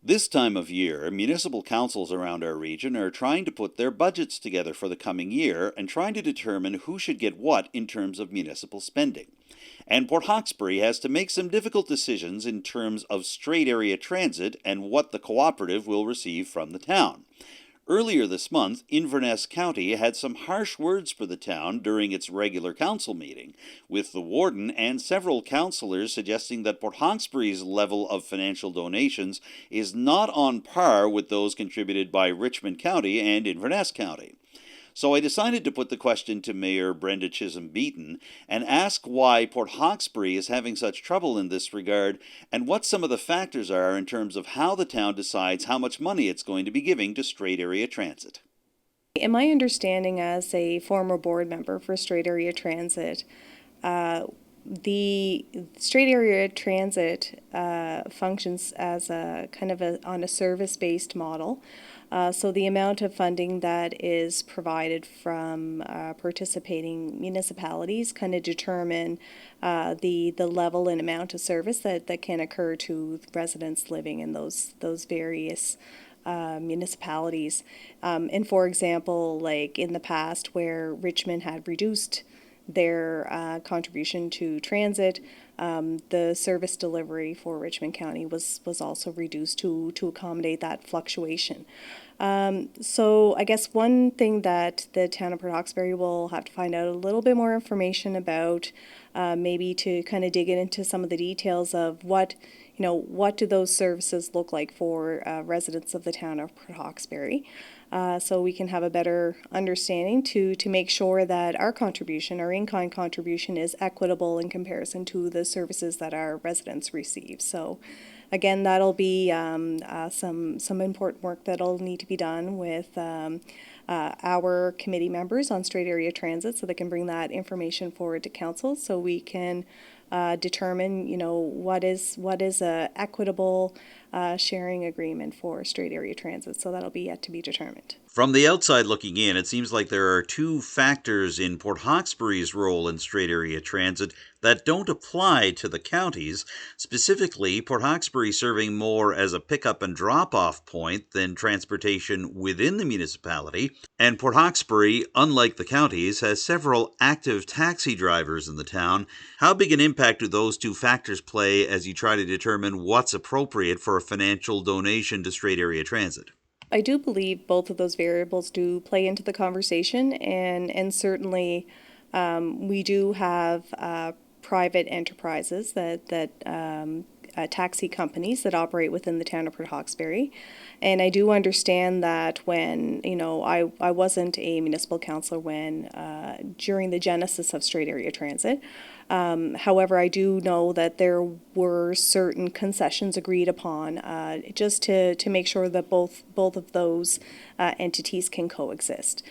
This time of year, municipal councils around our region are trying to put their budgets together for the coming year and trying to determine who should get what in terms of municipal spending. And Port Hawkesbury has to make some difficult decisions in terms of Strait Area Transit and what the cooperative will receive from the town. Earlier this month, Inverness County had some harsh words for the town during its regular council meeting, with the warden and several councillors suggesting that Port Hawkesbury's level of financial donations is not on par with those contributed by Richmond County and Inverness County. So I decided to put the question to Mayor Brenda Chisholm-Beaton and ask why Port Hawkesbury is having such trouble in this regard and what some of the factors are in terms of how the town decides how much money it's going to be giving to Strait Area Transit. In my understanding as a former board member for Strait Area Transit, the Strait Area Transit functions as a kind of on a service-based model. So the amount of funding that is provided from participating municipalities kind of determine the level and amount of service that can occur to residents living in those various municipalities. And for example, like in the past where Richmond had reduced their contribution to transit, the service delivery for Richmond County was also reduced to accommodate that fluctuation. So I guess one thing that the town of Port Hawkesbury will have to find out a little bit more information about, maybe to kind of dig into some of the details of what do those services look like for residents of the town of Port Hawkesbury. So we can have a better understanding to make sure that our contribution, our in-kind contribution, is equitable in comparison to the services that our residents receive. So again, that'll be some important work that'll need to be done with our committee members on Strait Area Transit so they can bring that information forward to council so we can determine, what is a equitable sharing agreement for Strait Area Transit. So that'll be yet to be determined. From the outside looking in, it seems like there are two factors in Port Hawkesbury's role in Strait Area Transit that don't apply to the counties, specifically Port Hawkesbury serving more as a pickup and drop-off point than transportation within the municipality, and Port Hawkesbury, unlike the counties, has several active taxi drivers in the town. How big an impact do those two factors play as you try to determine what's appropriate for a financial donation to Strait Area Transit? I do believe both of those variables do play into the conversation, and certainly we do have private enterprises that taxi companies that operate within the town of Port Hawkesbury. And I do understand that when, I wasn't a municipal councillor when, during the genesis of Strait Area Transit. However, I do know that there were certain concessions agreed upon just to make sure that both of those entities can coexist.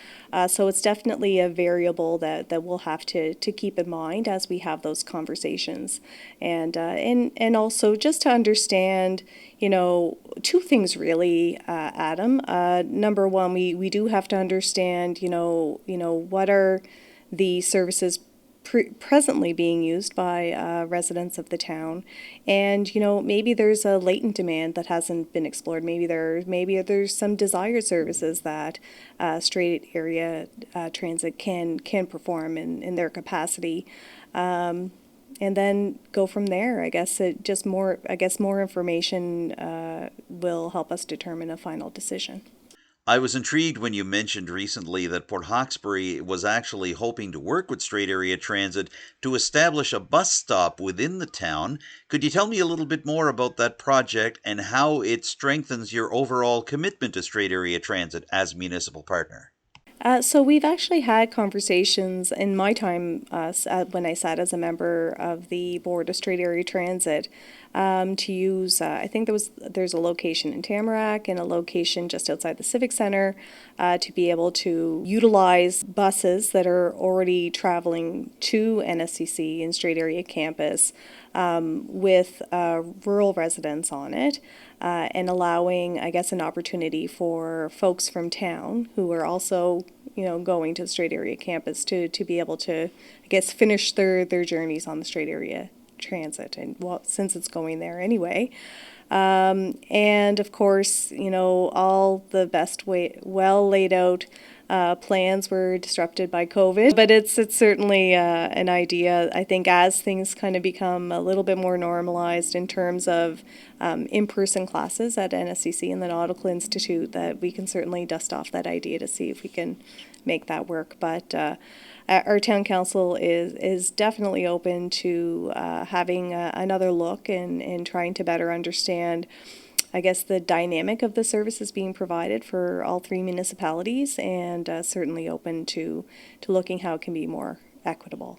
So it's definitely a variable that we'll have to keep in mind as we have those conversations. And also just to understand, two things really, Adam. Number one, we do have to understand, what are the services presently being used by residents of the town, and maybe there's a latent demand that hasn't been explored. Maybe there's some desired services that Strait Area Transit can perform in their capacity, and then go from there. I guess more information will help us determine a final decision. I was intrigued when you mentioned recently that Port Hawkesbury was actually hoping to work with Strait Area Transit to establish a bus stop within the town. Could you tell me a little bit more about that project and how it strengthens your overall commitment to Strait Area Transit as a municipal partner? So we've actually had conversations in my time when I sat as a member of the board of Strait Area Transit to use, I think there's a location in Tamarack and a location just outside the Civic Center to be able to utilize buses that are already traveling to NSCC and Strait Area campus with rural residents on it. And allowing, I guess, an opportunity for folks from town who are also, going to the Strait Area campus to be able to, I guess, finish their journeys on the Strait Area Transit. And well, since it's going there anyway, And of course, you know, all the well laid out plans were disrupted by COVID, but it's certainly an idea. I think as things kind of become a little bit more normalized in terms of in-person classes at NSCC and the Nautical Institute, that we can certainly dust off that idea to see if we can make that work. But our town council is definitely open to having another look and trying to better understand, I guess, the dynamic of the services being provided for all three municipalities, and certainly open to looking how it can be more equitable.